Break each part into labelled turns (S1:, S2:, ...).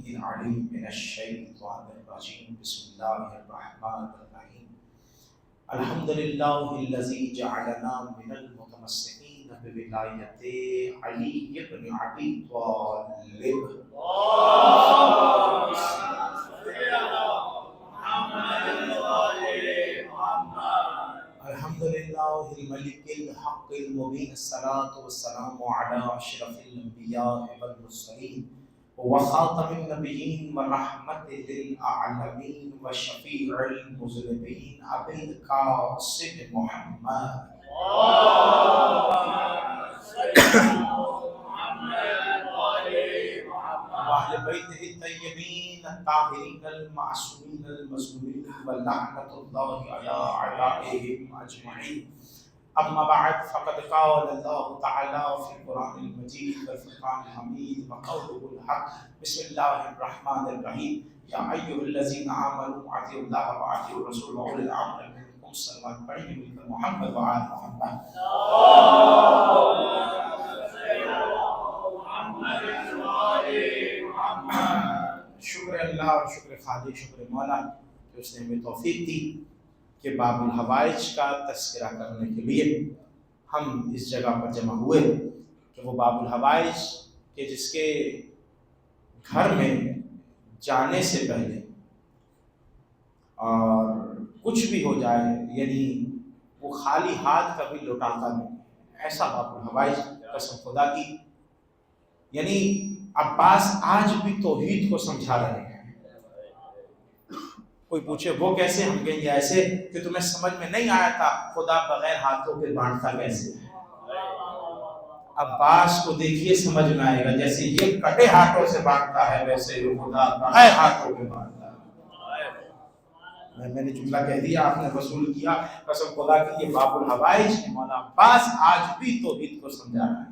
S1: العليم من الشيطان الرجيم بسم الله الرحمن الرحيم الحمد لله الذي جعلنا من المتمسكين بولاية علي بن أبي طالب الحمد لله الملك الحق المبين الصلاة والسلام على أشرف الأنبياء والمرسلين وخاتم النبيين ورحمة للعالمين وشفيع المذنبين أبي القاسم محمد وأهل بيته الطيبين الطاهرين المعصومين المظلومين ولعنة الله على أعدائهم أجمعين. أما بعد فقد قال الله تعالى في القرآن المجيد والفرقان الحميد وقوله الحق بسم الله الرحمن الرحيم يا أيها الذين آمنوا أطيعوا الله وأطيعوا الرسول وأولي الأمر منكم صلوات عليه محمد وآل محمد. شکر اللہ اور شکر خالق شکر مولا کہ اس نے ہمیں توفیق دی کہ باب الحوائج کا تذکرہ کرنے کے لیے ہم اس جگہ پر جمع ہوئے کہ وہ باب الحوائج کہ جس کے گھر میں جانے سے پہلے اور کچھ بھی ہو جائے یعنی وہ خالی ہاتھ کبھی لوٹاتا نہیں، ایسا باب الحوائج قسم خدا کی. یعنی عباس آج بھی توحید کو سمجھا رہے ہیں. کوئی پوچھے وہ کیسے، ہم کہیں گے ایسے کہ تمہیں سمجھ میں نہیں آیا تھا خدا بغیر ہاتھوں کے بانٹتا کیسے ہے. عباس کو دیکھیے سمجھ میں آئے گا، جیسے یہ کٹے ہاتھوں سے بانٹتا ہے ویسے یہ خدا بغیر ہاتھوں کے بانٹتا ہے. میں نے جملہ کہہ دیا، آپ نے وصول کیا، قسم خدا کی یہ باب الحوائج ہے. مولانا عباس آج بھی توحید کو سمجھا رہا ہے.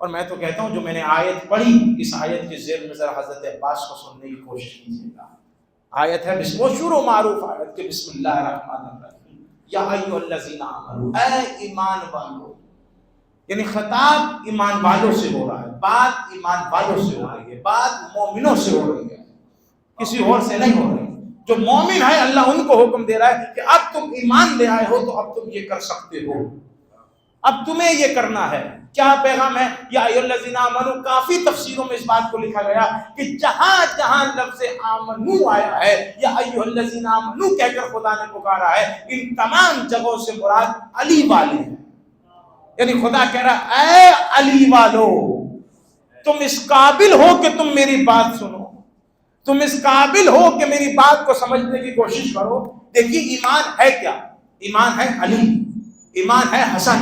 S1: اور میں تو کہتا ہوں جو میں نے آیت پڑھی، اس آیت کے زیر میں ذرا حضرت عباس کو سننے کی کوشش کیجیے گا. آیت ہے مشہور و معروف آیت کہ بسم اللہ الرحمن الرحیم یا ایھا الذین آمنوا، اے ایمان والو. یعنی خطاب ایمان والوں سے ہو رہا ہے، بات ایمان والوں سے ہو رہی ہے، بات مومنوں سے ہو رہی ہے، کسی اور سے نہیں ہو رہی. جو مومن ہے اللہ ان کو حکم دے رہا ہے کہ اب تم ایمان لے آئے ہو تو اب تم یہ کر سکتے ہو، اب تمہیں یہ کرنا ہے. کیا پیغام ہے؟ یا ایھا الذین آمنوا. کافی تفسیروں میں اس بات کو لکھا گیا کہ جہاں جہاں لفظ آمنو آیا ہے یا ایھا الذین آمنوا کہہ کر خدا نے پکارا ہے، ان تمام جگہوں سے مراد علی والے ہیں. یعنی خدا کہہ رہا اے علی والو، تم اس قابل ہو کہ تم میری بات سنو، تم اس قابل ہو کہ میری بات کو سمجھنے کی کوشش کرو. دیکھیے ایمان ہے کیا؟ ایمان ہے علی، ایمان ہے حسن،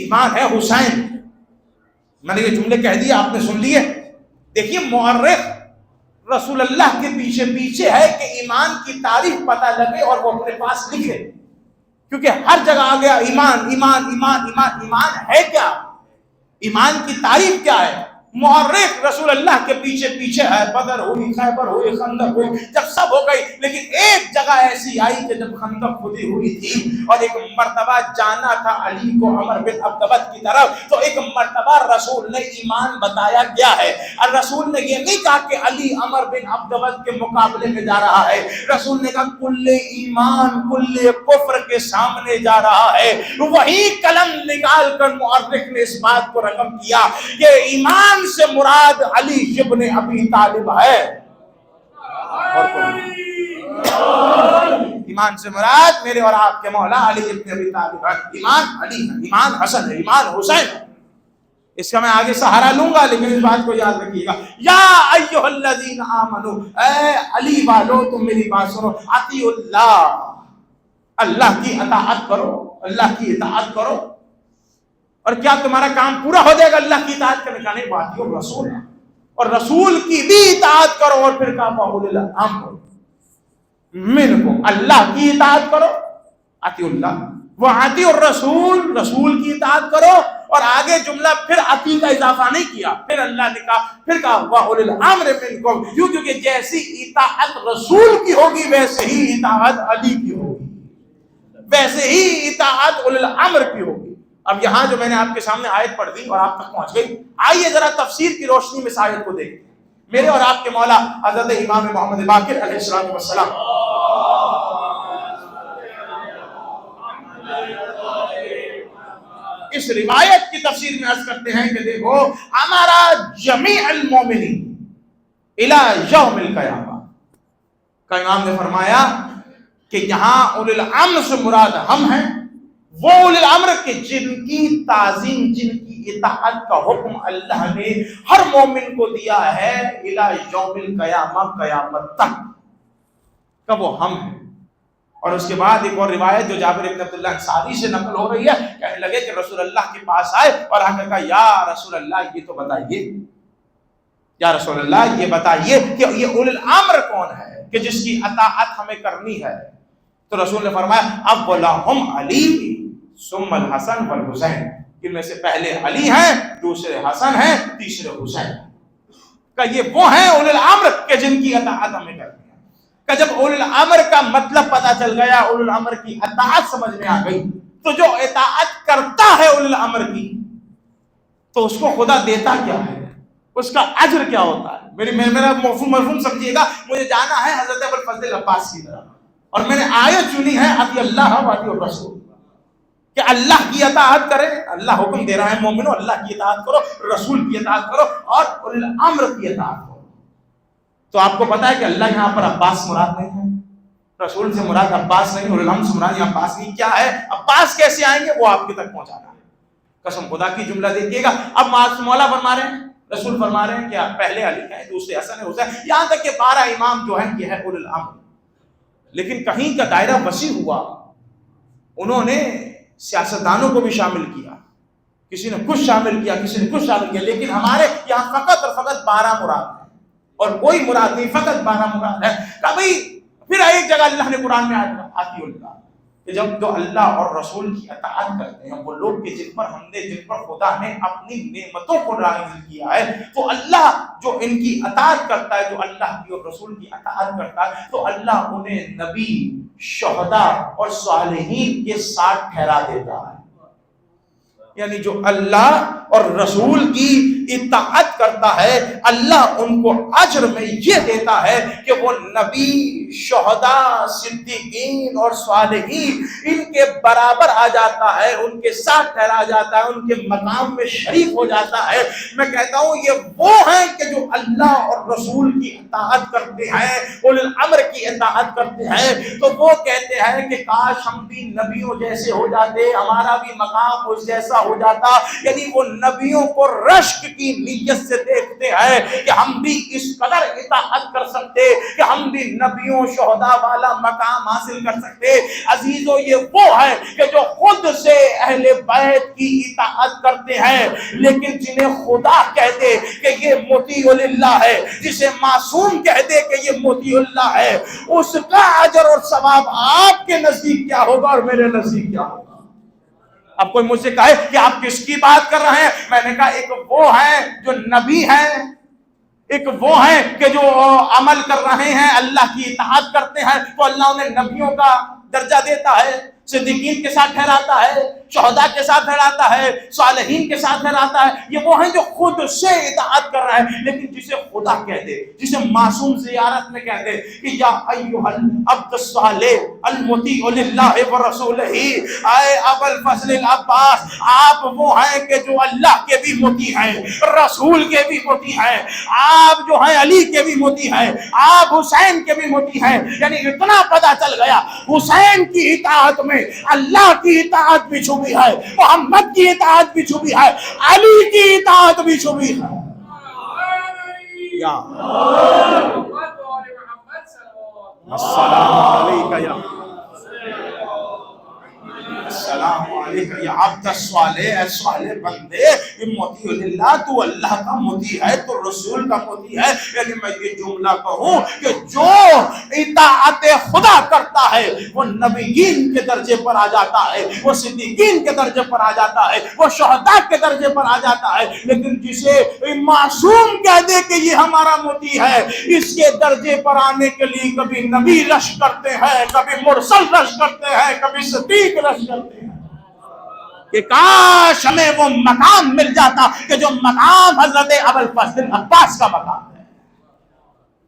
S1: ایمان ہے حسین. میں نے یہ جملے کہہ دیے، آپ نے سن لیے. دیکھیے مورخ رسول اللہ کے پیچھے پیچھے ہے کہ ایمان کی تعریف پتہ لگے اور وہ اپنے پاس لکھے، کیونکہ ہر جگہ آ گیا ایمان ایمان ایمان ایمان. ایمان ہے کیا؟ ایمان کی تعریف کیا ہے؟ مورخ رسول اللہ کے پیچھے پیچھے ہے. بدر ہوئی، خیبر ہوئی، خندق ہوئی، جب سب ہو گئی، لیکن ایک جگہ ایسی آئی کہ جب خندق کھدی ہوئی تھی اور ایک مرتبہ جانا تھا علی کو عمر بن عبدبت کی طرف، تو ایک مرتبہ رسول نے ایمان بتایا گیا ہے. اور رسول نے یہ نہیں کہا کہ علی عمر بن عبدبت کے مقابلے میں جا رہا ہے. رسول نے کہا کل ایمان کل کفر کے سامنے جا رہا ہے. وہی قلم نکال کر مورخ نے اس بات کو رقم کیا کہ ایمان سے مراد علی ابن ابی طالب ہے. ایمان سے مراد میرے اور آپ کے مولا علی ابن ابی طالب ہے. ایمان علی ہے، ایمان حسن ہے، ایمان حسین ہے. اس کا میں آگے سہارا لوں گا، لیکن اس بات کو یاد رکھیے گا. یا ایھا الذین آمنوا، اے علی والو تم میری بات سنو. اطیعوا اللہ، اللہ کی اطاعت کرو، اللہ کی اطاعت کرو. اور کیا تمہارا کام پورا ہو جائے گا اللہ کی اطاعت کرنے کا؟ نہیں، واطیعوا الرسول، اور رسول کی بھی اطاعت کرو. اور پھر کہا فاولل الامر منکم، اللہ کی اطاعت کرو، اطیعوا اللہ واطیعوا الرسول، رسول کی اطاعت کرو. اور آگے جملہ پھر اطیع کا اضافہ نہیں کیا، پھر اللہ نے کہا، پھر کہا واولل الامر منکم، کیونکہ جیسی اطاعت رسول کی ہوگی ویسے ہی اطاعت علی کی ہوگی، ویسے ہی اطاعت اولل الامر کی ہوگی. اب یہاں جو میں نے آپ کے سامنے آیت پڑھ دی اور آپ تک پہنچ گئی، آئیے ذرا تفسیر کی روشنی میں اس آیت کو دیکھیں. میرے اور آپ کے مولا حضرت امام محمد باقر علیہ السلام اس روایت کی تفسیر میں عرض کرتے ہیں کہ دیکھو ہمارا جمیع المومنین الی یوم القیامہ کا امام نے فرمایا کہ یہاں اولی الامر سے مراد ہم ہیں، وہ اولی الامر کے جن کی تعظیم، جن کی اطاعت کا حکم اللہ نے ہر مومن کو دیا ہے الی یوم القیامہ، قیامت تک کا وہ ہم ہیں۔ اور اس کے بعد ایک اور روایت جو جابر بن عبداللہ انصاری سے نقل ہو رہی ہے، کہنے لگے کہ رسول اللہ کے پاس آئے اور آ کر کہا یا رسول اللہ یہ تو بتائیے، یا رسول اللہ یہ بتائیے کہ یہ اولی الامر کون ہے کہ جس کی اطاعت ہمیں کرنی ہے؟ تو رسول نے فرمایا اولہم علی ثم الحسن والحسین، ان میں سے پہلے علی ہیں، دوسرے حسن ہیں، تیسرے حسین، کہ یہ وہ ہیں اولی الامر کہ جن کی اطاعت ہمیں کرنی ہے۔ کہ جب اولی الامر کا مطلب پتا چل گیا، اولی الامر کی اطاعت سمجھ میں آ گئی، تو جو اطاعت کرتا ہے اولی الامر کی تو اس کو خدا دیتا کیا ہے، اس کا اجر کیا ہوتا ہے؟ میرا مفہوم سمجھیے گا، مجھے جانا ہے حضرت ابوالفضل عباس کی طرف، اور میں نے آیت چنی ہے اطیع اللہ و اطیع الرسول، کہ اللہ کی اطاعت کرے، اللہ حکم دے رہا ہے مومنو اللہ کی اطاعت کرو، رسول کی اطاعت کرو، اور اولی الامر کی اطاعت کرو۔ تو آپ کو پتا ہے کہ اللہ یہاں پر عباس مراد نہیں ہے، رسول سے مراد عباس نہیں، اولی الامر سے مراد یہاں عباس نہیں، کیا ہے؟ عباس کیسے آئیں گے وہ آپ کے تک پہنچانا ہے۔ قسم خدا کی جملہ دیکھیے گا، اب مولا فرما رہے ہیں، رسول فرما رہے ہیں کہ پہلے علی ہیں، دوسرے حسن ہے، حسین، یہاں تک کہ 12 امام جو ہیں یہ ہے اولی الامر۔ لیکن کہیں کا دائرہ وسیع ہوا، انہوں نے سیاستدانوں کو بھی شامل کیا، کسی نے کچھ شامل کیا، کسی نے کچھ شامل کیا، لیکن ہمارے یہاں فقط اور فقط 12 مراد ہیں، اور کوئی مراد نہیں، فقط 12 مراد ہے۔ کبھی پھر ایک جگہ اللہ نے قرآن میں آتی اللہ کہ جب جو اللہ اور رسول کی اطاعت کرتے ہیں وہ لوگ کہ جن پر خدا نے اپنی نعمتوں کو نازل کیا ہے، تو اللہ جو ان کی اطاعت کرتا ہے، جو اللہ کی اور رسول کی اطاعت کرتا ہے، تو اللہ انہیں نبی، شہداء اور صالحین کے ساتھ ٹھہرا دیتا ہے۔ یعنی جو اللہ اور رسول کی اطاعت کرتا ہے، اللہ ان کو اجر میں یہ دیتا ہے کہ وہ نبی، شہداء، صدیقین اور صالحین ان کے برابر آ جاتا ہے، ان کے ساتھ ٹھہرا جاتا ہے، ان کے مقام میں شریک ہو جاتا ہے۔ میں کہتا ہوں یہ وہ ہیں کہ جو اللہ اور رسول کی اطاعت کرتے ہیں، اولی الامر کی اطاعت کرتے ہیں، تو وہ کہتے ہیں کہ کاش ہم بھی نبیوں جیسے ہو جاتے، ہمارا بھی مقام اس جیسا ہو جاتا۔ یعنی وہ نبیوں کو رشک کی نیت سے دیکھتے ہیں کہ ہم بھی اس قدر اطاعت کر سکتے، کہ ہم بھی نبیوں، شہداء والا مقام حاصل کر سکتے۔ عزیزو یہ وہ ہے کہ جو خود سے اہل بیت کی اطاعت کرتے ہیں، لیکن جنہیں خدا کہہ دے کہ یہ مطیع اللہ ہے، جسے معصوم کہہ دے کہ یہ مطیع اللہ ہے، اس کا اجر اور ثواب آپ کے نزدیک کیا ہوگا اور میرے نزدیک کیا ہوگا؟ اب کوئی مجھ سے کہے کہ آپ کس کی بات کر رہے ہیں، میں نے کہا ایک وہ ہیں جو نبی ہیں، ایک وہ ہیں کہ جو عمل کر رہے ہیں، اللہ کی اطاعت کرتے ہیں، تو اللہ انہیں نبیوں کا درجہ دیتا ہے، صدیقین کے ساتھ ٹھہراتا ہے، شہداء کے ساتھ ٹھہراتا ہے، صالحین کے ساتھ ٹھہراتا ہے۔ یہ وہ ہیں جو خود سے اطاعت کر رہے ہیں، لیکن جسے خدا کہہ دے، جسے معصوم زیارت میں کہہ دے کہ یا ایھا العبد الصالح المطیع للہ ورسولہ، اے ابو الفضل العباس، آپ وہ ہیں کہ جو اللہ کے بھی مطیع ہیں، رسول کے بھی مطیع ہیں، آپ جو ہیں علی کے بھی مطیع ہیں، آپ حسین کے بھی مطیع ہیں۔ یعنی اتنا پتہ چل گیا حسین کی اطاعت میں اللہ کی اطاعت بھی چھپی ہے، محمد کی اطاعت بھی چھپی ہے، علی کی اطاعت بھی چھپی ہے۔ یا السلام علیکہ یا السلام علیکہ یا عبد الصالح، اے صالح بندے، مطیع اللہ، تو اللہ کا مطیع ہے، تو رسول کا مطیع ہے۔ یعنی میں یہ جملہ کہوں کہ جو اطاعت خدا کرتا ہے وہ نبیین کے درجے پر آ جاتا ہے، وہ صدیقین کے درجے پر آ جاتا ہے، وہ شہداء کے درجے پر آ جاتا ہے۔ لیکن جسے معصوم کہہ دے کہ یہ ہمارا مطیع ہے، اس کے درجے پر آنے کے لیے کبھی نبی رش کرتے ہیں، کبھی مرسل رش کرتے ہیں، کبھی صدیق رش کرتے ہیں، کہ کاش ہمیں وہ مقام مل جاتا کہ جو مقام حضرت ابوالفضل عباس کا مقام ہے۔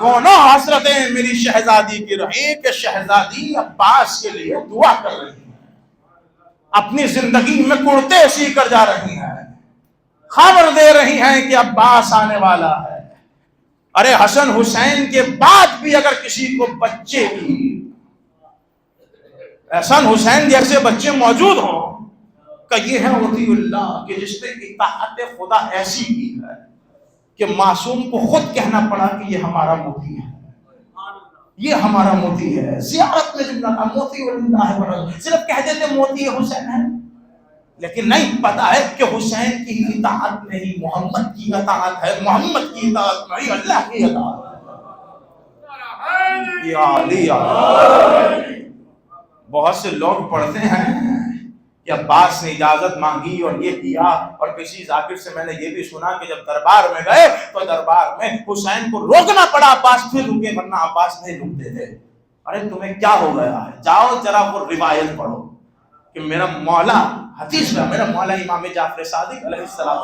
S1: دونوں حسرتیں میری شہزادی کی رہیں کہ شہزادی عباس کے لیے دعا کر رہی ہیں، اپنی زندگی میں کرتے سی کر جا رہی ہیں، خبر دے رہی ہیں کہ عباس آنے والا ہے۔ ارے حسن حسین کے بعد بھی اگر کسی کو بچے کی، حسن حسین جیسے بچے موجود ہوں، کہ یہ ہے ولی اللہ کہ جس نے اطاعت خدا ایسی کی ہے کہ معصوم کو خود کہنا پڑا کہ یہ ہمارا موتی ہے، یہ ہمارا موتی ہے۔ زیارت میں جملہ تھا موتی اللہ ہے، صرف کہہ دیتے موتی حسین ہے، لیکن نہیں پتا ہے کہ حسین کی اطاعت نہیں محمد کی اطاعت ہے، محمد کی اطاعت نہیں اللہ کی اطاعت ہے۔ یا علی یا علی۔ بہت سے لوگ پڑھتے ہیں کہ عباس نے اجازت مانگی اور یہ کیا، اور کسی ذاکر سے میں نے یہ بھی سنا کہ جب دربار میں گئے تو دربار میں حسین کو روکنا پڑا، عباس پھر رکے ورنہ عباس نہیں رکتے تھے۔ ارے تمہیں کیا ہو گیا ہے؟ جاؤ ذرا وہ روایت پڑھو کہ میرا مولا حدیث میں میرا مولا امام جعفر صادق علیہ السلام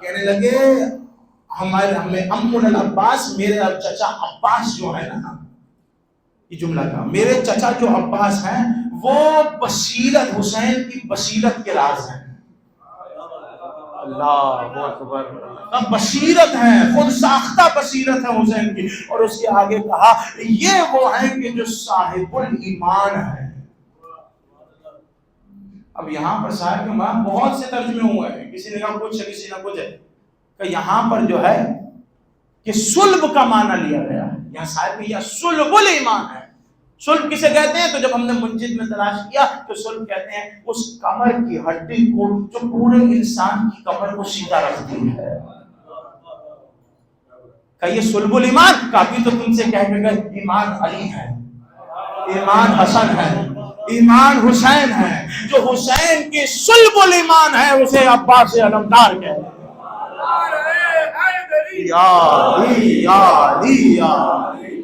S1: کہنے لگے ہمیں امن العباس، میرے چچا عباس جو ہے نا، یہ جملہ تھا، میرے چچا جو عباس ہیں وہ بصیرت حسین کی بصیرت کے راز ہیں۔ اللہ اکبر، بصیرت ہے، خود ساختہ بصیرت ہے حسین کی۔ اور اس کے آگے کہا یہ وہ ہیں کہ جو صاحب الایمان ہے۔ اب یہاں پر صاحب کے معنی بہت سے ترجمے ہوئے ہیں، کسی نے کہا کچھ ہے، کسی نے کچھ ہے، کہ یہاں پر جو ہے کہ صلب کا معنی لیا گیا ہے، یہاں صاحب یہ صلب الایمان ہے۔ صلب کسے کہتے ہیں؟ تو جب ہم نے منجد میں تلاش کیا تو صلب کہتے ہیں اس کمر کی ہڈی کو جو پورے انسان کی کمر کو سیدھا رکھتی ہے۔ کہ یہ صلب الایمان، کافی تو تم سے کہہ گئے ایمان علی ہے، ایمان حسن ہے، ایمان حسین ہے، جو حسین کی صلب الایمان ہے اسے عباس علمدار کہتے ہیں۔ یا علی یا علی یا علی،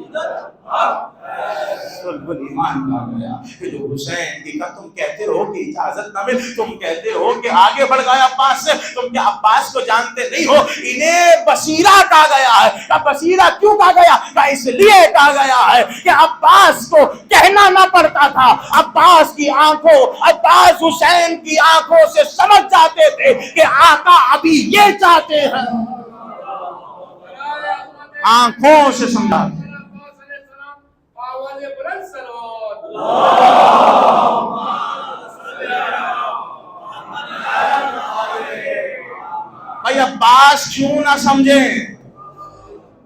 S1: صلب الایمان کہا گیا کہ جو حسین کی کا تم کہتے ہو کہ اجازت نہ مل، تم کہتے ہو کہ آگے بڑھ گئے عباس سے، تم کیا عباس کو جانتے نہیں ہو؟ انہیں بصیرہ کہا گیا ہے۔ کہ بصیرہ کیوں کہا گیا؟ کہ اس لیے کہا گیا ہے کہ عباس کو کہنا نہ پڑتا تھا، عباس کی آنکھوں، عباس حسین کی آنکھوں سے سمجھ جاتے تھے کہ آقا ابھی یہ چاہتے ہیں، آنکھوں سے سمجھاتے ہیں۔ بھائی عباس کیوں نہ سمجھیں؟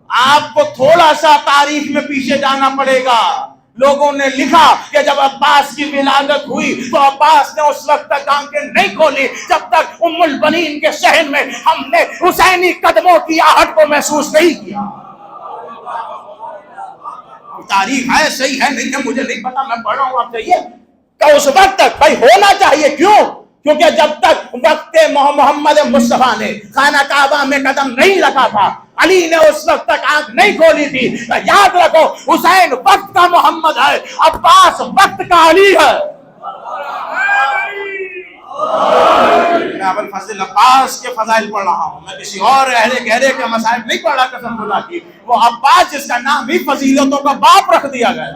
S1: آپ کو تھوڑا سا تاریخ میں پیچھے جانا پڑے گا۔ لوگوں نے لکھا کہ جب عباس کی ولادت ہوئی تو عباس نے اس وقت تک آنکھیں نہیں کھولی جب تک ام البنین کے صحن میں ہم نے حسینی قدموں کی آہٹ کو محسوس نہیں کیا۔ تاریخ ہے، صحیح ہے، نہیں ہے مجھے نہیں پتا، میں پڑھ رہا ہوں آپ چاہیے کہ اس وقت تک بھائی ہونا چاہیے۔ کیوں؟ کیونکہ جب تک وقت محمد مصطفیٰ نے خانہ کعبہ میں قدم نہیں رکھا تھا، علی نے اس وقت تک آنکھ نہیں کھولی تھی۔ یاد رکھو حسین وقت کا محمد ہے، عباس وقت کا علی ہے۔ میں ابوالفضل عباس کے فضائل پڑھ رہا ہوں، میں کسی اور اہل گہرے کے مسائل نہیں پڑھ رہا قسم خدا کی۔ وہ عباس جس کا نام ہی فضیلتوں کا باپ رکھ دیا گیا،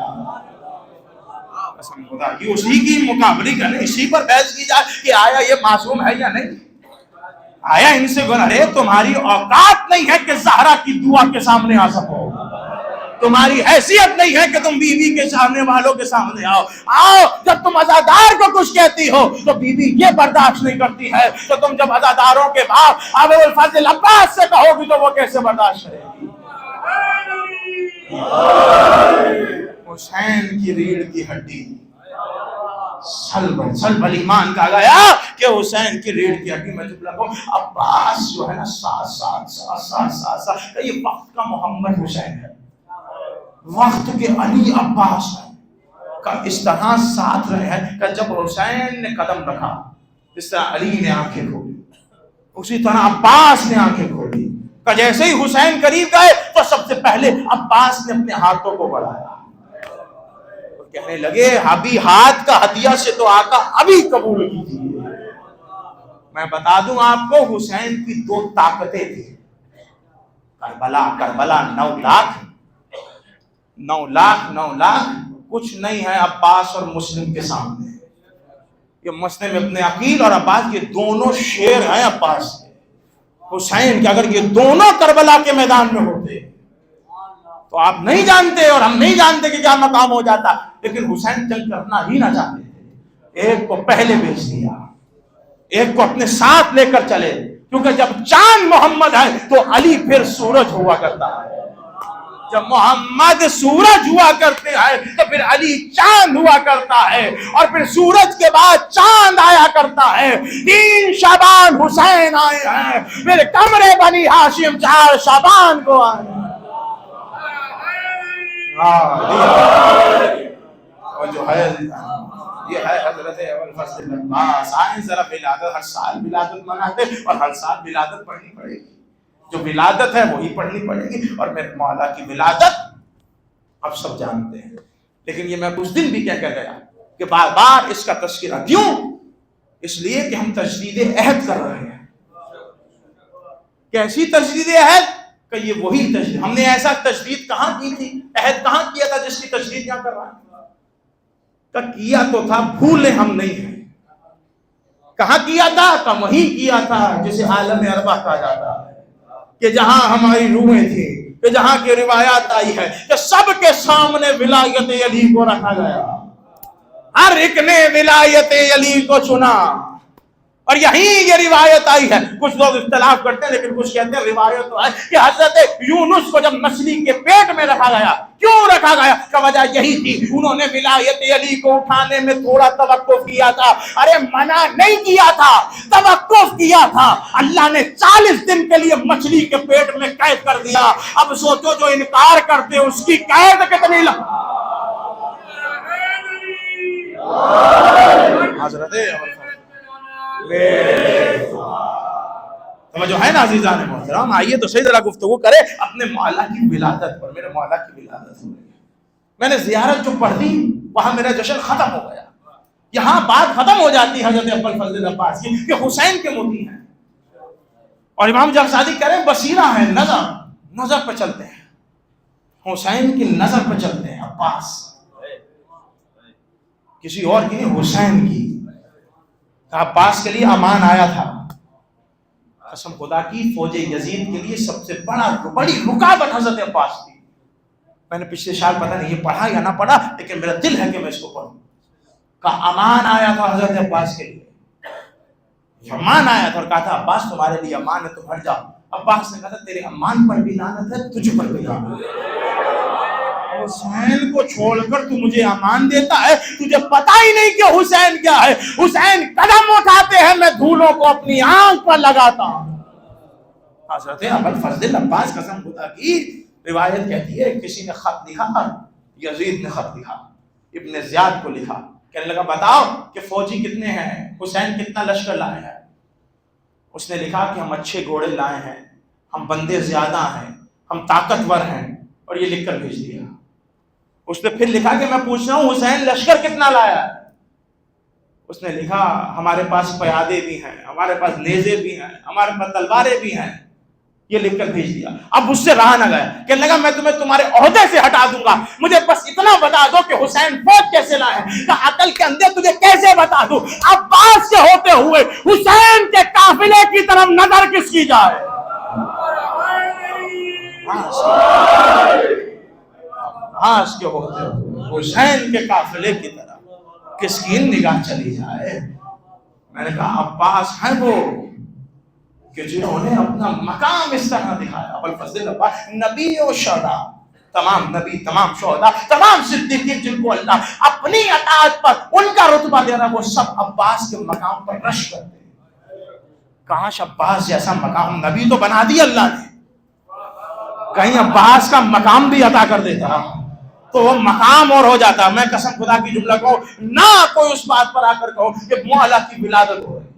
S1: قسم خدا کی اسی کی مقابلے کریں، اسی پر بحث کی جائے کہ آیا یہ معصوم ہے یا نہیں، آیا ان سے گناہ ہے۔ تمہاری اوقات نہیں ہے کہ زہرا کی دعا کے سامنے آ سکو، تمہاری حیثیت نہیں ہے کہ تم بیوی کے سامنے والوں کے سامنے آؤ۔ جب تم عزادار کو کچھ کہتی ہو تو بیوی یہ برداشت نہیں کرتی ہے، تو تم جب عزاداروں کے باپ ابوالفضل عباس سے کہو گی تو وہ کیسے برداشت کرے گی؟ حسین کی ریڑھ کی ہڈی صلب الایمان کہا گیا کہ حسین کی ریڑھ کی ہڈی میں جب لگوں عباس جو ہے نا ساتھ یہ وقت کا محمد حسین ہے، وقت کے علی عباس ہے، کا اس طرح ساتھ رہے ہیں کہ جب حسین نے قدم رکھا اس طرح علی نے آنکھیں کھولی، اسی طرح عباس نے آنکھیں کھولی کہ جیسے ہی حسین قریب گئے تو سب سے پہلے عباس نے اپنے ہاتھوں کو بڑھایا، کہنے لگے ابھی ہاتھ کا ہدیہ سے تو آقا ابھی قبول کیجیے، میں بتا دوں آپ کو، حسین کی 2 طاقتیں تھیں. کربلا 9 لاکھ کچھ نہیں ہے عباس اور مسلم کے سامنے. یہ مسلم ابن عقیل اور عباس، یہ دونوں شیر ہیں عباس کے. حسین کہ اگر یہ دونوں کربلا کے میدان میں ہوتے تو آپ نہیں جانتے اور ہم نہیں جانتے کہ کیا مقام ہو جاتا. لیکن حسین جنگ کرنا ہی نہ چاہتے تھے. ایک کو پہلے بیچ دیا، ایک کو اپنے ساتھ لے کر چلے، کیونکہ جب چاند محمد ہے تو علی پھر سورج ہوا کرتا ہے. جب محمد سورج ہوا کرتے ہیں تو پھر علی چاند ہوا کرتا ہے، اور پھر سورج کے بعد چاند آیا کرتا ہے. 3 شعبان حسین آئے ہیں، پھر قمر بنی ہاشم 4 شعبان کو آئے ہیں. اور جو ہے یہ ہے حضرت ابوالفضل عباس. آئیں ذرا ولادت، ہر سال ولادت مناتے اور ہر سال ولادت پڑھنی پڑے گی. جو ولادت ہے وہی پڑھنی پڑے گی. اور میرے مولا کی ولادت اب سب جانتے ہیں، لیکن یہ میں کچھ دن بھی کہہ کر گیا کہ بار بار اس کا تذکرہ کیوں؟ اس لیے کہ ہم تجدید عہد کر رہے ہیں. کیسی تجدید عہد؟ کہ یہ وہی تجدید. ہم نے ایسا تجدید کہاں کی تھی؟ عہد کہاں کیا تھا جس کی تجدید یہاں کر رہا ہے؟ کہ کیا تو تھا، بھولے ہم نہیں ہیں. کہاں کیا تھا؟ کہ وہیں کیا تھا جسے عالم ارواح کہا جاتا ہے، کہ جہاں ہماری روحیں تھیں، کہ جہاں کی روایات آئی ہے کہ سب کے سامنے ولایت علی کو رکھا گیا، ہر ایک نے ولایت علی کو چنا. اور یہیں یہ روایت آئی ہے. کچھ لوگ اختلاف کرتے ہیں لیکن کچھ کہتے ہیں روایت تو ہے کہ حضرت یونس کو جب مچھلی کے پیٹ میں رکھا گیا، کیوں رکھا گیا؟ کہ وجہ یہی تھی انہوں نے ولایت علی کو اٹھانے میں تھوڑا توقف کیا تھا. ارے منع نہیں کیا تھا، توقف کیا تھا. اللہ نے 40 دن کے لیے مچھلی کے پیٹ میں قید کر دیا. اب سوچو جو انکار کرتے اس کی قید کتنی حضرت جو ہے نا عزیزان محترم. آئیے تو صحیح ذرا گفتگو کرے اپنے مولا کی ولادت پر. میرے مولا کی ولادت ہو رہی ہے، میں نے زیارت جو پڑھ دی وہاں میرا جشن ختم ہو گیا. یہاں بات ختم ہو جاتی حضرت ابوالفضل عباس کی کہ حسین کے موتی ہیں. اور امام جعفر صادق کہہ رہے ہیں بصیرہ ہے، نظر پہ چلتے ہیں، حسین کی نظر پہ چلتے ہیں. عباس کسی اور کی نہیں، حسین کی. عباس کے لیے امان آیا تھا. قسم خدا کی فوج یزید کے لیے سب سے بڑی رکاوٹ حضرت عباس تھی. میں نے پچھلے سال پتہ نہیں یہ پڑھا یا نہ پڑھا، لیکن میرا دل ہے کہ میں اس کو پڑھوں. کا امان آیا تھا حضرت عباس کے لیے، امان آیا تھا اور کہا تھا عباس تمہارے لیے امان ہے، تم ہٹ جاؤ. عباس نے کہا تھا تیرے امان پر بھی لعنت ہے، تجھ پر بھی لعنت ہے. حسین کو چھوڑ کر تو مجھے امان دیتا ہے، تجھے پتہ ہی نہیں کہ حسین کیا ہے. حسین قدم اٹھاتے ہیں میں دھولوں کو اپنی آنکھ پر لگاتا ہوں. حضرت ابوالفضل عباس قسم خدا کی روایت کہتی ہے کسی نے خط لکھا، یزید نے خط لکھا، ابن زیاد کو لکھا، کہنے لگا بتاؤ کہ فوجی کتنے ہیں، حسین کتنا لشکر لائے ہیں. اس نے لکھا کہ ہم اچھے گھوڑے لائے ہیں، ہم بندے زیادہ ہیں، ہم طاقتور ہیں، اور یہ لکھ کر بھیج دیا. اس نے پھر لکھا کہ میں پوچھ رہا ہوں حسین لشکر کتنا لایا ہے. اس نے لکھا ہمارے پاس پیادے بھی ہیں، ہمارے پاس نیزے بھی ہیں، ہمارے پاس تلواریں بھی ہیں. یہ لکھ کر بھیج دیا. اب اس سے رہا نہ گیا، کہنے لگا میں تمہیں تمہارے عہدے سے ہٹا دوں گا، مجھے بس اتنا بتا دو کہ حسین فوج کیسے لائے ہیں. کہ عقل کے اندر تجھے کیسے بتا دوں، عباس کے ہوتے ہوئے حسین کے قافلے کی طرف نظر کس کی جائے. عباس کے ہوتے ہوئے حسین کے قافلے کی طرف کس کی نگاہ چلی جائے. میں نے کہا عباس ہیں وہ کہ جنہوں نے اپنا مقام اس طرح دکھایا. ابوالفضل عباس نبی و شہداء، تمام نبی، تمام شہداء، تمام صدیقین جن کو اللہ اپنی اطاعت پر ان کا رتبہ دے رہا وہ سب عباس کے مقام پر رش کرتے ہیں. کاش عباس جیسا مقام، نبی تو بنا دی اللہ نے، کہیں عباس کا مقام بھی عطا کر دیتا تو وہ مقام اور ہو جاتا. میں قسم خدا کی جملہ کہوں نہ کوئی اس بات پر آ کر کہو کہ مولا کی ولادت ہو رہی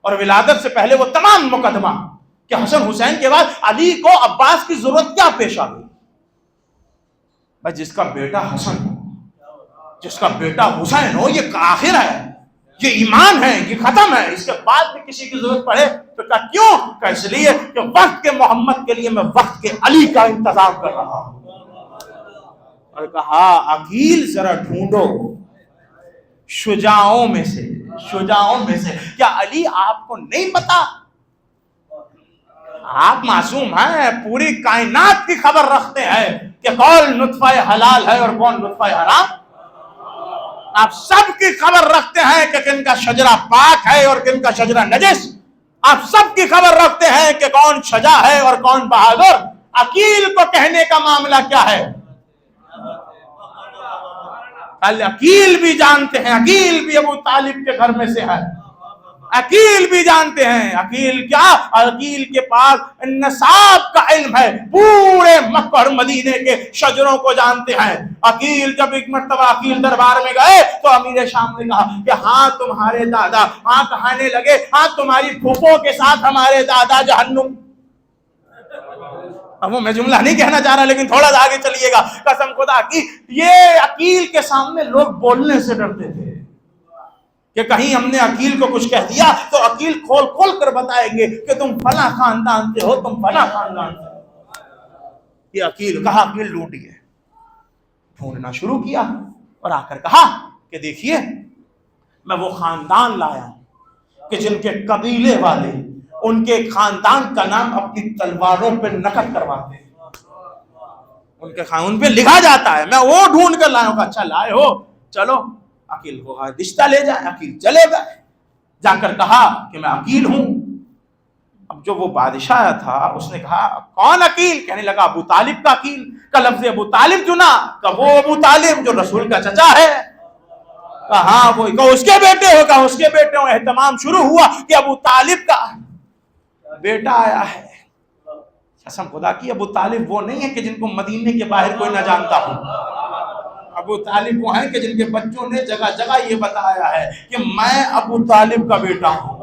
S1: اور ولادت سے پہلے وہ تمام مقدمہ کہ حسن حسین کے بعد علی کو عباس کی ضرورت کیا پیش آ گئی. بھائی جس کا بیٹا حسن ہو، جس کا بیٹا حسین ہو، یہ کافر ہے، یہ ایمان ہے، یہ ختم ہے، اس کے بعد بھی کسی کی ضرورت پڑے تو کہا کیوں؟ کہ اس لیے کہ وقت کے محمد کے لیے میں وقت کے علی کا انتظام کر رہا ہوں۔ اور کہا عقیل ذرا ڈھونڈو شجاعوں میں سے، کیا علی آپ کو نہیں پتا؟ آپ معصوم ہیں، پوری کائنات کی خبر رکھتے ہیں کہ کون نطفہ حلال ہے اور کون نطفہ حرام۔ آپ سب کی خبر رکھتے ہیں کہ کن کا شجرہ پاک ہے اور کن کا شجرہ نجس۔ آپ سب کی خبر رکھتے ہیں کہ کون شجاع ہے اور کون بہادر۔ عقیل کو کہنے کا معاملہ کیا ہے؟ عقیل بھی جانتے ہیں، عقیل بھی ابو طالب کے گھر میں سے ہے، عقیل بھی جانتے ہیں۔ عقیل کیا؟ عقیل کے پاس نصاب کا علم ہے، پورے مکہ اور مدینے کے شجروں کو جانتے ہیں۔ عقیل جب ایک مرتبہ عقیل دربار میں گئے تو امیر شام نے کہا کہ ہاں تمہارے دادا، ہاں کہانے لگے ہاں تمہاری پھوپھوں کے ساتھ ہمارے دادا جہنم۔ اب وہ میں جملہ نہیں کہنا چاہ رہا لیکن تھوڑا سا آگے چلیے گا۔ قسم خدا کی یہ عقیل کے سامنے لوگ بولنے سے ڈرتے تھے کہ کہیں ہم نے عقیل کو کچھ کہہ دیا تو عقیل کھول کھول کر بتائیں گے کہ تم فلاں خاندان سے ہو، تم فلاں خاندان سے ہو۔ یہ عقیل کہا، عقیل ڈھونڈیے، ڈھونڈنا شروع کیا اور آ کر کہا کہ دیکھیے میں وہ خاندان لایا ہوں کہ جن کے قبیلے والے ان کے خاندان کا نام اپنی تلواروں پہ نقش کرواتے ہیں، ان پہ لکھا جاتا ہے، میں وہ ڈھونڈ کر لایا ہوں۔ اچھا لائے ہو، چلو۔ عقیل کو رشتہ لے جائے، عقیل چلے گئے، جا کر کہا کہ میں عقیل ہوں۔ اب جو وہ بادشاہ تھا اس نے کہا کون عقیل؟ کہنے لگا ابو طالب کا عقیل۔ کا لفظ ابو طالب چنا، کہ وہ ابو طالب جو رسول کا چچا ہے۔ کہا ہاں وہ، کہ اس کے بیٹے ہو، کہا اس کے بیٹے ہو۔ اہتمام شروع ہوا کہ ابو طالب کا بیٹا آیا ہے۔ قسم خدا کی ابو طالب وہ نہیں ہے کہ جن کو مدینے کے باہر کوئی نہ جانتا ہو۔ ابو طالب وہ ہیں کہ جن کے بچوں نے جگہ جگہ یہ بتایا ہے کہ میں ابو طالب کا بیٹا ہوں۔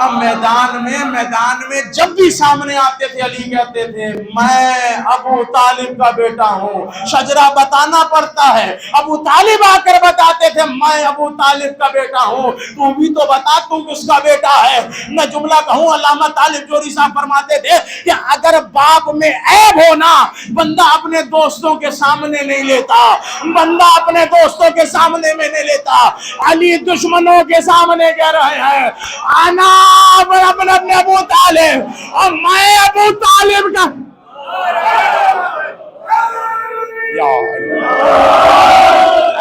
S1: اب میدان میں جب بھی سامنے آتے تھے علی کہتے تھے میں ابو طالب کا بیٹا ہوں۔ شجرہ بتانا پڑتا ہے، ابو طالب آ کر بتاتے تھے میں ابو طالب کا بیٹا ہوں، تو بھی تو بتا تو کس کا بیٹا ہے۔ میں جملہ کہوں، علامہ طالب جوہری صاحب فرماتے تھے کہ اگر باپ میں عیب ہونا بندہ اپنے دوستوں کے سامنے نہیں لیتا، بندہ اپنے دوستوں کے سامنے میں نہیں لیتا۔ علی دشمنوں کے سامنے کہہ رہے ہیں آنا اپنے ابو طالب، اور میں ابو طالب کا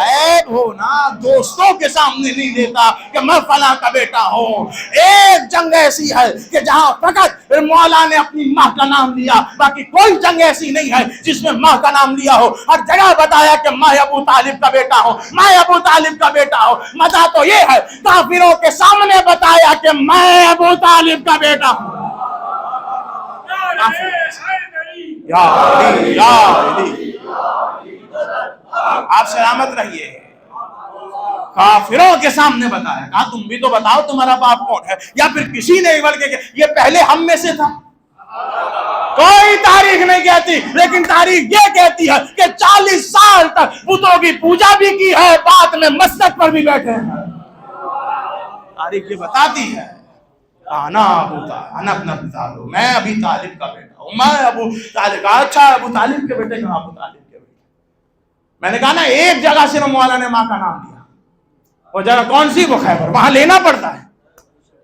S1: عیب ہونا دوستوں کے سامنے نہیں دیتا کہ میں فلاں کا بیٹا ہوں۔ ایک جنگ ایسی ہے کہ جہاں فقط مولا نے اپنی ماں کا نام لیا، باقی کوئی جنگ ایسی نہیں ہے جس میں ماں کا نام لیا ہو۔ ہر جگہ بتایا کہ میں ابو طالب کا بیٹا ہوں، میں ابو طالب کا بیٹا ہوں۔ مزہ تو یہ ہے کافروں کے سامنے بتایا کہ میں ابو طالب کا بیٹا ہوں۔ یا علی، یا علی، آپ سلامت رہیے۔ کافروں کے سامنے بتایا، کہا تم بھی تو بتاؤ تمہارا باپ کون ہے، یا پھر کسی نے بلکہ یہ پہلے ہم میں سے تھا۔ کوئی تاریخ نہیں کہتی، لیکن تاریخ یہ کہتی ہے کہ 40 سال تک بتوں کی پوجا بھی کی ہے، بعد میں مسجد پر بھی بیٹھے ہیں۔ تاریخ یہ بتاتی ہے انا ابو طالب، انا ابن ابی طالب، میں ابھی طالب کا بیٹا ہوں، میں ابو طالب کا۔ اچھا ابو طالب کے بیٹے کا، ابو طالب کے بیٹے۔ میں نے کہا نا ایک جگہ صرف مولا نے ماں کا نام لیا، وہ جگہ کون سی؟ وہ خیبر۔ وہاں لینا پڑتا ہے،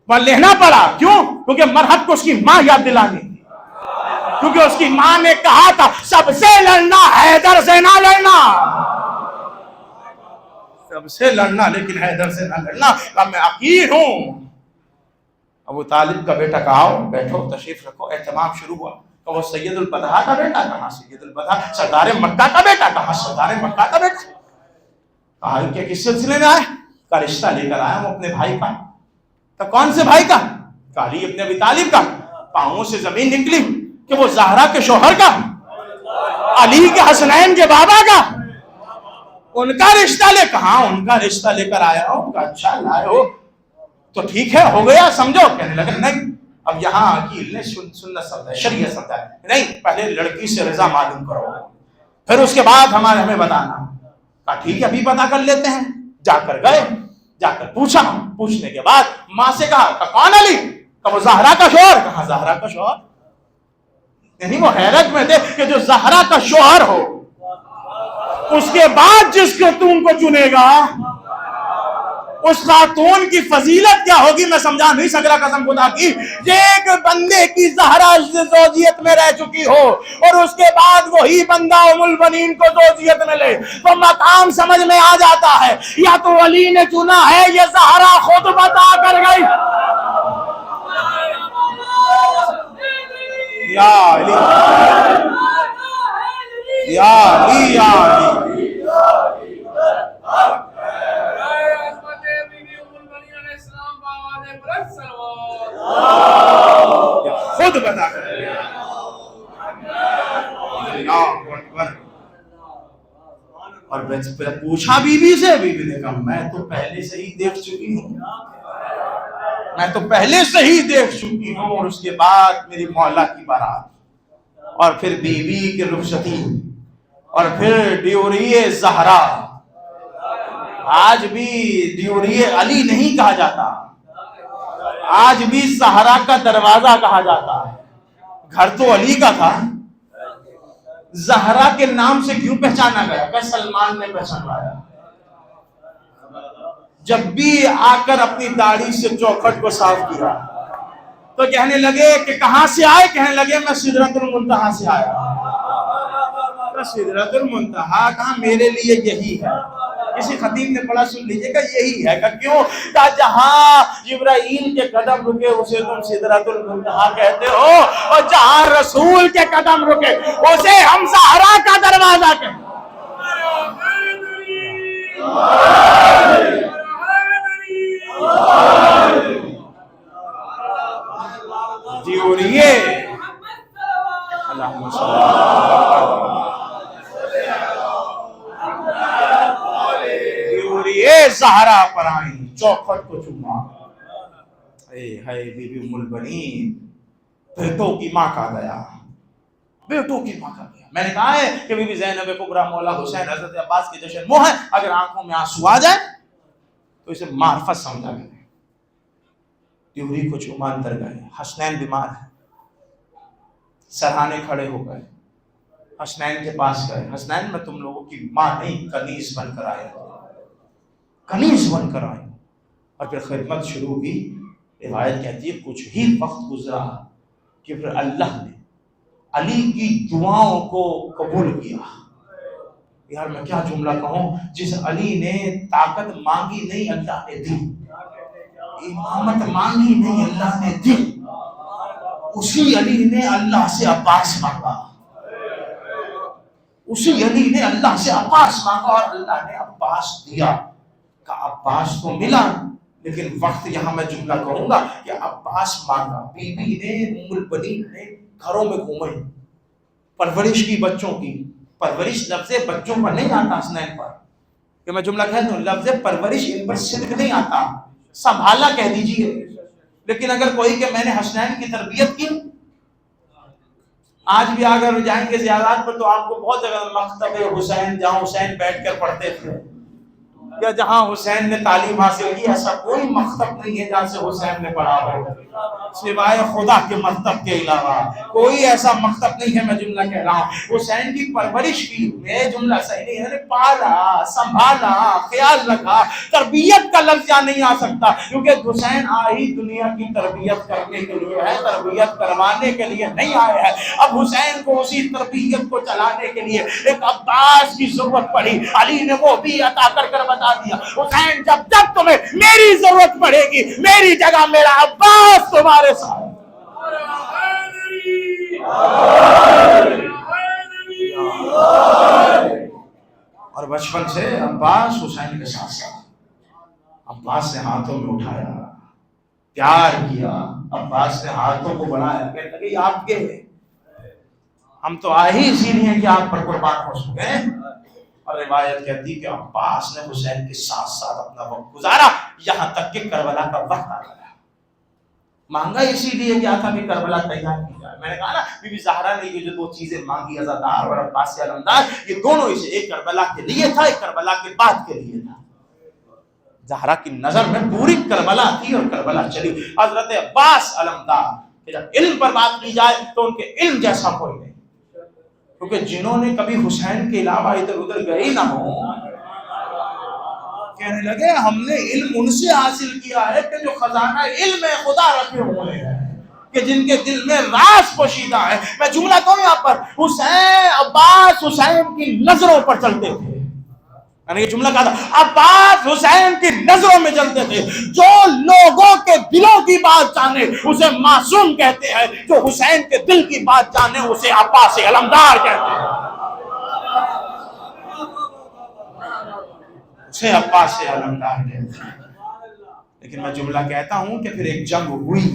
S1: وہاں لینا پڑا، کیوں؟ کیونکہ مرحب کو اس کی ماں یاد دلانی، کیونکہ اس کی ماں نے کہا تھا سب سے لڑنا حیدر سے نہ لڑنا، سب سے لڑنا لیکن حیدر سے نہ لڑنا۔ اب میں عقیل ہوں۔ ابو طالب کا بیٹا کہا آؤ بیٹھو تشریف رکھو۔ اہتمام شروع ہوا کہ وہ سید البطحاء کا بیٹا، کہاں سید البطحاء؟ سردار مکہ کا بیٹا، کہاں سردار مکہ کا بیٹا؟ کہا کہ کس سلسلے میں آئے؟ کا رشتہ لے کر آیا ہوں اپنے بھائی کا۔ تو کون سے بھائی کا؟ علی ابن ابی طالب کا۔ پاؤں سے زمین نکلی کہ وہ زہرا کے شوہر کا، علی کے حسنین کے بابا کا، ان کا رشتہ لے، کہاں ان کا رشتہ لے کر آیا ہوں۔ اچھا لائے ہو تو ٹھیک ہے، ہو گیا سمجھو۔ کہنے لگا نہیں، اب یہاں عقیل نے سنت سمجھا، شریعت سمجھا، نہیں پہلے لڑکی سے رضا معلوم کرو، پھر اس کے بعد ہمیں بتانا۔ کہا ٹھیک ہے ابھی پتا کر لیتے ہیں۔ جا کر گئے، جا کر پوچھا، پوچھنے کے بعد ماں سے کہا کون علی؟ کہ وہ زہرا کا شوہر۔ کہا زہرا کا شوہر؟ یعنی وہ حیرت میں تھے کہ جو زہرا کا شوہر ہو اس کے بعد جس کو تم کو چنے گا اس خاتون کی فضیلت کیا ہوگی میں سمجھا نہیں سک رہا قسم خدا کی۔ ایک بندے کی زہرا زوجیت میں رہ چکی ہو اور اس کے بعد وہی بندہ ام البنین کو زوجیت میں لے تو مقام سمجھ میں آ جاتا ہے یا تو علی نے چنا ہے یہ زہرا خود بتا کر گئی۔ یا علی یا علی یا علی خود بتا کر اور پوچھا بی بی سے، بی بی نے کہا میں تو پہلے سے ہی دیکھ چکی ہوں، میں تو پہلے سے ہی دیکھ چکی ہوں۔ اور اس کے بعد میری مولا کی بارات اور پھر بی بی کی رخصتی اور پھر ڈیوری زہرا۔ آج بھی ڈیوری علی نہیں کہا جاتا، آج بھی زہرا کا دروازہ کہا جاتا ہے۔ گھر تو علی کا تھا، زہرا کے نام سے کیوں پہچانا گیا؟ کہ سلمان نے پہچانوایا۔ جب بھی آ کر اپنی داڑھی سے چوکھٹ کو صاف کیا تو کہنے لگے کہ کہاں سے آئے؟ کہنے لگے میں سدرۃ المنتہا سے آیا۔ سدرۃ المنتہا کہاں؟ میرے لیے یہی ہے۔ کسی خطیب نے پڑھا سن لیجئے کہ یہی ہے کہ کیوں؟ کہ جہاں جبرائیل کے قدم رکے اسے تم سدرۃ المنتہا کہتے ہو اور جہاں رسول کے قدم رکے اسے ہم زہرا کا دروازہ کہتے ہیں۔ اللہم صلی اللہ زہرا پر آئی، چوکھٹ کو چوما۔ اے بی بی ام البنین، بیٹوں کی ماں کا گیا، بیٹوں کی ماں کا گیا۔ میں نے کہا ہے کہ بی بی زینب کبریٰ مولا حسین حضرت عباس کے جشن وہ ہے، اگر آنکھوں میں آنسو آ جائے تو اسے معرفت سمجھا کریں۔ ڈیوری کو چوما، اندر گئے۔ حسنین بیمار ہے، سرہانے کھڑے ہو گئے، حسنین کے پاس گئے۔ حسنین میں تم لوگوں کی ماں نہیں، کنیز بن کر آئے، کنیز بن کر آئے۔ اور پھر خدمت شروع کی۔ روایت کہتی ہے کچھ ہی وقت گزرا کہ پھر اللہ نے علی کی دعاؤں کو قبول کیا۔ یار میں کیا جملہ کہوں، جس علی نے طاقت مانگی نہیں اللہ نے دی، امامت مانگی نہیں اللہ نے دی، اسی علی نے اللہ سے عباس مانگا، اسی علی نے اللہ سے عباس مانگا اور اللہ نے عباس دیا۔ کہ عباس کو ملا، لیکن وقت یہاں میں جملہ کہوں گا کہ عباس مانگا۔ بی بی نے ام البنین نے گھروں میں گھومے، پرورش کی بچوں کی۔ پرورش لفظ بچوں پر نہیں آتا حسنین پر، کہ میں جملہ کہہ دوں لفظ پرورش ان پر صدق نہیں آتا، سنبھالا کہہ دیجئے۔ لیکن اگر کوئی کہ میں نے حسنین کی تربیت کی، آج بھی اگر جائیں گے زیارات پر تو آپ کو بہت جگہ مکتب حسین جہاں حسین بیٹھ کر پڑھتے تھے یا جہاں حسین نے تعلیم حاصل کی، ایسا کوئی مکتب نہیں ہے جہاں سے حسین نے پڑھا ہو سوائے خدا کے مکتب کے علاوہ۔ کوئی ایسا مکتب نہیں ہے، میں جملہ کہہ رہا ہوں۔ حسین کی پرورش کی، میں جملہ صحیح نہیں ہے، پالا، سنبھالا، خیال رکھا۔ تربیت کا لفظ یہاں نہیں آ سکتا کیونکہ حسین آئی دنیا کی تربیت کرنے کے لیے ہے، تربیت کروانے کے لیے نہیں آئے ہیں۔ اب حسین کو اسی تربیت کو چلانے کے لیے ایک عباس کی ضرورت پڑی، علی نے وہ بھی عطا کر بتا دیا حسین جب تمہیں میری ضرورت پڑے گی میری جگہ میرا عباس تمہارے ساتھ۔ اور بچپن سے عباس حسین کے ساتھ ساتھ، عباس نے ہاتھوں میں اٹھایا، پیار کیا، عباس نے ہاتھوں کو بڑھایا، کہنے لگے یہ آپ کے ہیں، ہم تو آئے ہی اسی لیے کہ آپ پر قربان ہو سکے۔ اور روایت کہتی کہ عباس نے حسین کے ساتھ ساتھ اپنا وقت گزارا یہاں تک کہ کربلا کا وقت آ گیا۔ مانگا اسی لیے کیا تھا کہ کربلا تیار کی جائے۔ میں نے کہا نا بی بی زہرا نے یہ جو دو چیزیں مانگی، عزادار اور عباس علمدار، یہ دونوں اسے ایک کربلا کے لیے تھا، ایک کربلا کے بعد کے لیے تھا۔ زہرا کی نظر میں پوری کربلا تھی اور کربلا چلی. حضرت عباس علمدار کہ جب علم پر بات کی جائے تو ان کے علم جیسا کوئی نہیں، کیونکہ جنہوں نے کبھی حسین کے علاوہ ادھر ادھر گئے ہی نہ ہوں، کہنے لگے ہم نے علم ان سے حاصل کیا ہے کہ جو خزانہ علم خدا رکھے ہوئے ہیں، کہ جن کے دل میں راز پوشیدہ ہے. میں جملہ کہوں یہاں پر، حسین عباس حسین کی نظروں پر چلتے تھے. میں نے یہ جملہ کہا تھا، عباس حسین کی نظروں میں چلتے تھے. جو لوگوں کے دلوں کی بات جانے اسے معصوم کہتے ہیں، جو حسین کے دل کی بات جانے اسے عباس علمدار کہتے ہیں. اسے عباس علمدار کہتے ہیں. لیکن میں جملہ کہتا ہوں کہ پھر ایک جنگ ہوئی،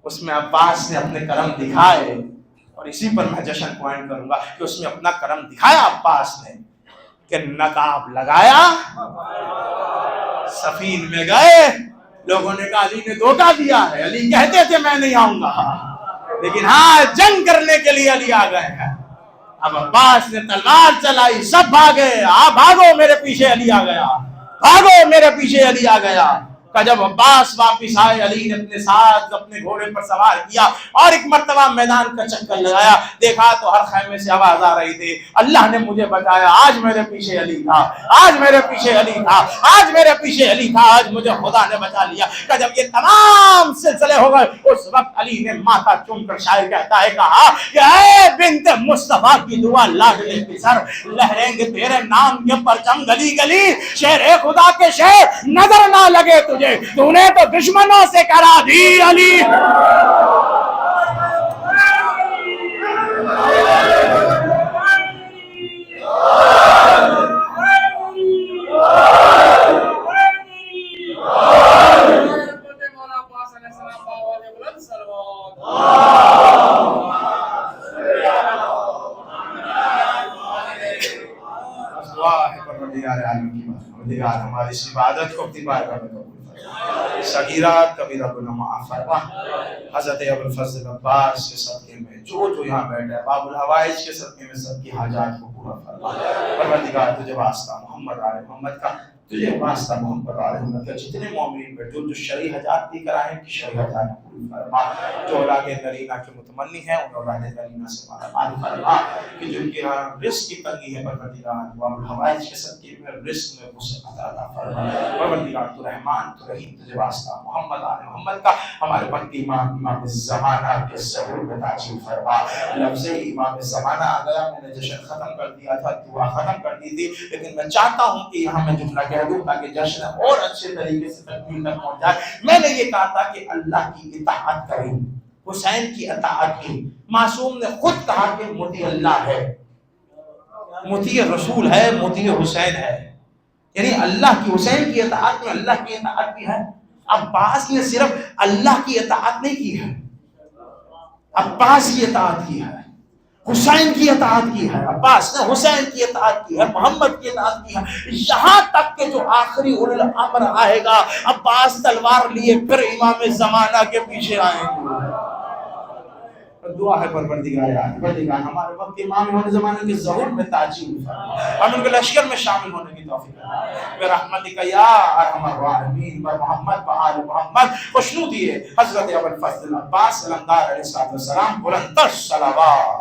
S1: اس میں عباس نے اپنے کرم دکھائے، اور اسی پر میں جشن پوائنٹ کروں گا کہ اس میں اپنا کرم دکھایا عباس نے، کہ نقاب لگایا، سفین میں گئے. لوگوں نے کہا علی نے دھوکہ دیا ہے، علی کہتے تھے میں نہیں آؤں گا، لیکن ہاں جنگ کرنے کے لیے علی آ گئے ہیں. اب عباس نے تلوار چلائی، سب بھاگے. بھاگو میرے پیچھے علی آ گیا، بھاگو میرے پیچھے علی آ گیا. کہ جب عباس واپس آئے، علی نے اپنے ساتھ اپنے گھوڑے پر سوار کیا اور ایک مرتبہ میدان کا چکر لگایا. دیکھا تو ہر خیمے سے آواز آ رہی تھی، اللہ نے مجھے بچایا، آج میرے پیچھے علی تھا، آج میرے پیچھے علی تھا، آج میرے پیچھے علی تھا، آج مجھے خدا نے بچا لیا. کہ جب یہ تمام سلسلے ہو گئے، اس وقت علی نے ماتھا چوم کر شاعر کہتا ہے کہا کہ اے بنت مصطفیٰ کی دعا لاڈلے کی سر، لہریں گے تیرے نام کے پرچم گلی گلی. شیر خدا کے شیر نظر نہ لگے تجھے، تو نے تو دشمنوں سے کرا دی علی. ہماری اس عبادت کو اپنی بارگاہ میں قبول فرما، صغیرات کبیرہ گناہ معاف فرما. حضرت ابوالفضل عباس کے صدقے میں جو یہاں بیٹھا ہے، باب الحوائج کے صدقے میں سب کی حاجات کو پورا فرما. پروردگار تجھے واسطہ محمد آل محمد کا، تجھے واسطہ محمد آل محمد کا، جتنے مومنین بیٹھے جو شرعی حاجات دی کرائیں کہ شرعی حاجات پوری فرما. جو اولاد نرینہ کے متمنی ہیں ان اولاد نرینہ سے مالا مال فرما. کہ جن کے یہاں رزق کی تنگی ہے، پروردگار باب الحوائج کے صدقے میں رزق میں وسعت عطا فرما. پروردگار تو رحمان تو رحیم، تجھے واسطہ محمد آل محمد کا ہمارے وقت امام زمانہ کے ظہور میں تاجیل فرما. لفظ امام زمانہ آ گیا، میں نے جشن ختم کر دیا تھا، دعا ختم کر دی تھی، لیکن میں چاہتا ہوں کہ یہاں میں جملہ کہہ دوں تاکہ جشن اور اچھے طریقے سے تکمیل تک پہنچ جائے. میں نے یہ کہا تھا کہ اللہ کی اطاعت کریں، حسین کی اطاعت کی. معصوم نے خود کہا کہ مطیع اللہ ہے، مطیع رسول ہے، مطیع حسین ہے. یعنی اللہ کی، حسین کی اطاعت میں اللہ کی اطاعت بھی ہے. عباس نے صرف اللہ کی اطاعت نہیں کی ہے، عباس کی اطاعت کی ہے، حسین کی اطاعت کی ہے. عباس نے حسین کی اطاعت کی ہے، محمد کی اطاعت کی ہے، یہاں تک کہ جو آخری اولو الامر آئے گا عباس تلوار لیے پھر امام زمانہ کے پیچھے آئیں گے. دعا ہے پروردگار ہمارے وقت کے امام ہونے زمانے کے ظہور میں تاجیل فرما، اور ان کے لشکر میں شامل ہونے کی توفیق عطا برحمتک یا ارحم الراحمین. محمد و آل محمد خوشنودی حضرت ابوالفضل عباس علمدار علیہ السلام، بلند تر صلوات.